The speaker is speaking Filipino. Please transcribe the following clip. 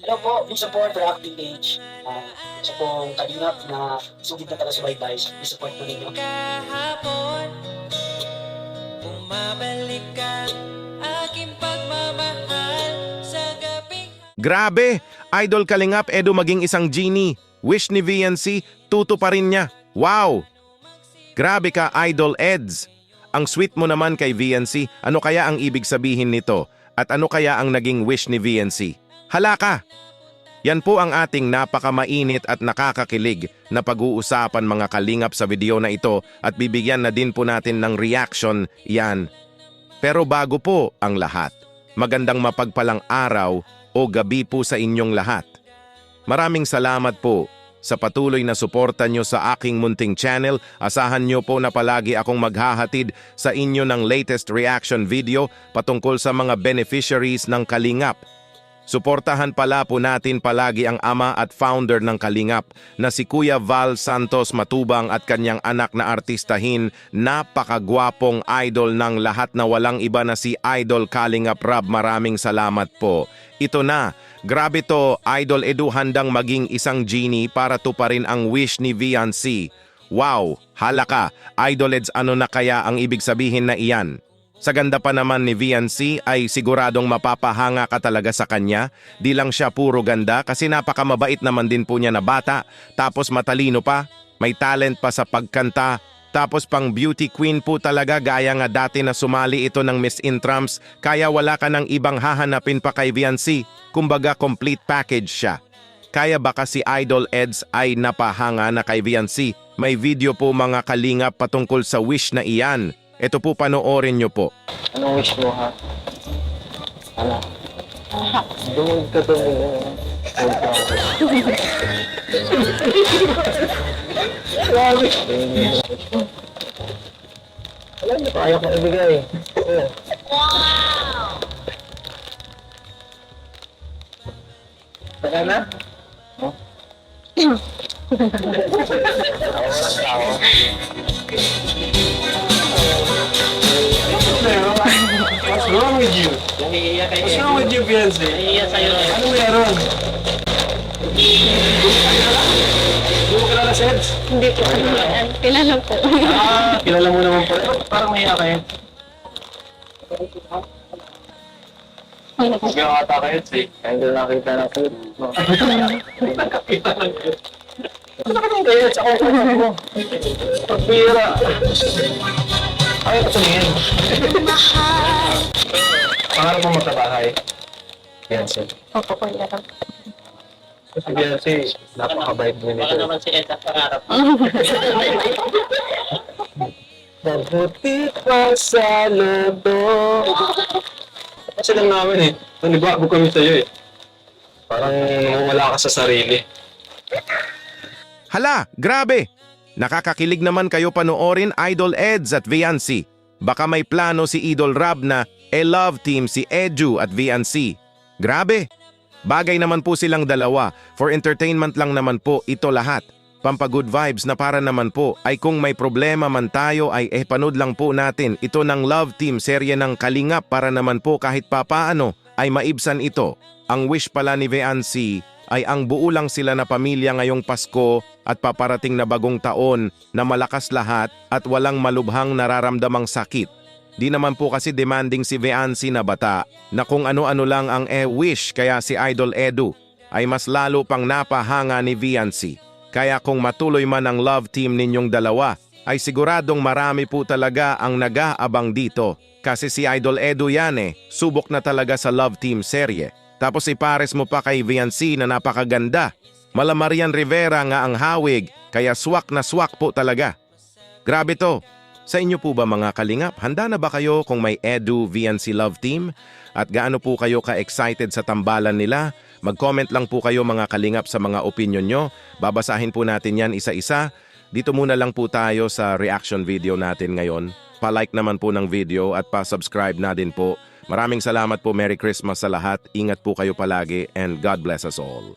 Hello po, yung support for Acting Age. Sa pong kalingap na sugid na taga-subaybay, yung support po ninyo. Kahapon, bumabalik ka, aking pagmamahal sa gabing... Grabe! Idol Kalingap Edu maging isang genie. Wish ni VNC, tuto pa rin niya. Wow! Grabe ka, Idol Eds. Ang sweet mo naman kay VNC. Ano kaya ang ibig sabihin nito? At ano kaya ang naging wish ni VNC? Hala ka! Yan po ang ating napakamainit at nakakakilig na pag-uusapan mga kalingap sa video na ito at bibigyan na din po natin ng reaction yan. Pero bago po ang lahat, magandang mapagpalang araw o gabi po sa inyong lahat. Maraming salamat po sa patuloy na suporta nyo sa aking munting channel. Asahan nyo po na palagi akong maghahatid sa inyo ng latest reaction video patungkol sa mga beneficiaries ng Kalingap. Suportahan pala po natin palagi ang ama at founder ng Kalingap na si Kuya Val Santos Matubang at kanyang anak na artistahin, napakagwapong idol ng lahat na walang iba na si Idol Kalingap Rab. Maraming salamat po. Ito na, grabe to, Idol Edu handang maging isang genie para tuparin ang wish ni VNC. Wow, hala ka, Idol Eds, ano na kaya ang ibig sabihin na iyan? Sa ganda pa naman ni VNC ay siguradong mapapahanga ka talaga sa kanya. Di lang siya puro ganda kasi napakamabait naman din po niya na bata. Tapos matalino pa, may talent pa sa pagkanta. Tapos pang beauty queen po talaga gaya nga dati na sumali ito ng Miss Intrams. Kaya wala ka ng ibang hahanapin pa kay VNC. Kumbaga complete package siya. Kaya baka si Idol Eds ay napahanga na kay VNC. May video po mga kalingap patungkol sa wish na iyan. Ito po, panoorin nyo po. Anong wish mo, ha? Ano? Dumog ka dumog. Grabe. Alam mo, ayaw kong ibigay. Wow! Saka na? No? What's wrong with you? Nahihiya kayo. What's wrong with you, Beyonce? Nahihiya sa'yo. Ano meron? Hindi mo kilala si Eds? Hindi po. Kilala po. Kilala mo naman pala. Parang mahiya kayo. Huwag yung ata kayo, Eds eh. Kaya hindi nakita na food. No. Nakakita lang yun. Ano ka nang kayo, Eds? Ako mo. Pagbira. Ayaw ko tumingin. Pangarap mo magkabahay? Beyonce. Opo po, kilala po. Si Beyonce, napakabait mo Baka nito. naman si Ed ang pangarap. Mabuti pa sa lodo. Kasi lang namin eh. Nanibabog kami sa'yo eh. Parang wala ka sa sarili. Hala, grabe! Nakakakilig naman kayo panoorin Idol Eds at VNC. Baka may plano si Idol Rab na love team si Edu at VNC. Grabe! Bagay naman po silang dalawa. For entertainment lang naman po ito lahat. Pampa-good vibes na para naman po ay kung may problema man tayo ay panood lang po natin ito ng love team serye ng Kalingap para naman po kahit papaano ay maibsan ito. Ang wish pala ni VNC ay ang buo lang sila na pamilya ngayong Pasko at paparating na bagong taon na malakas lahat at walang malubhang nararamdamang sakit. Di naman po kasi demanding si VNC na bata na kung ano-ano lang ang wish kaya si Idol Edu ay mas lalo pang napahanga ni VNC. Kaya kung matuloy man ang love team ninyong dalawa ay siguradong marami po talaga ang nag-aabang dito. Kasi si Idol Edu yan subok na talaga sa love team serye. Tapos ipares mo pa kay VNC na napakaganda. Malamarian Rivera nga ang hawig, kaya swak na swak po talaga. Grabe to. Sa inyo po ba mga kalingap, handa na ba kayo kung may Edu VNC Love Team? At gaano po kayo ka-excited sa tambalan nila? Mag-comment lang po kayo mga kalingap sa mga opinion nyo. Babasahin po natin yan isa-isa. Dito muna lang po tayo sa reaction video natin ngayon. Pa-like naman po ng video at pa-subscribe na din po. Maraming salamat po. Merry Christmas sa lahat. Ingat po kayo palagi and God bless us all.